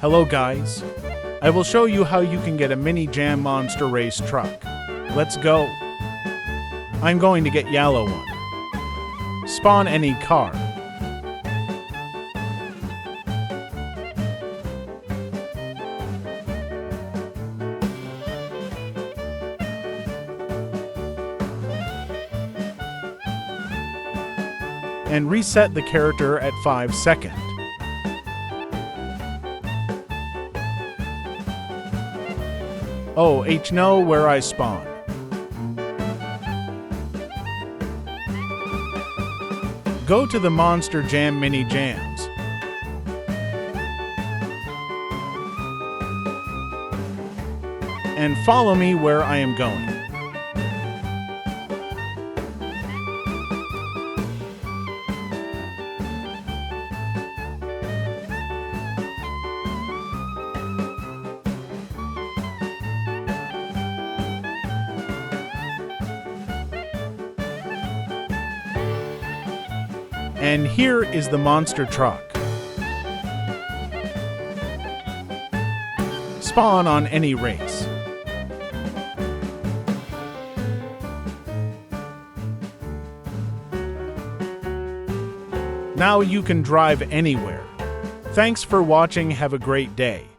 Hello guys, I will show you how you can get a mini jam monster race truck. Let's go. I'm going to get yellow one. Spawn any car. And reset the character at 5 seconds. Oh, know where I spawn. Go to the Monster Jam mini jams. And follow me where I am going. And here is the monster truck. Spawn on any race. Now you can drive anywhere. Thanks for watching. Have a great day.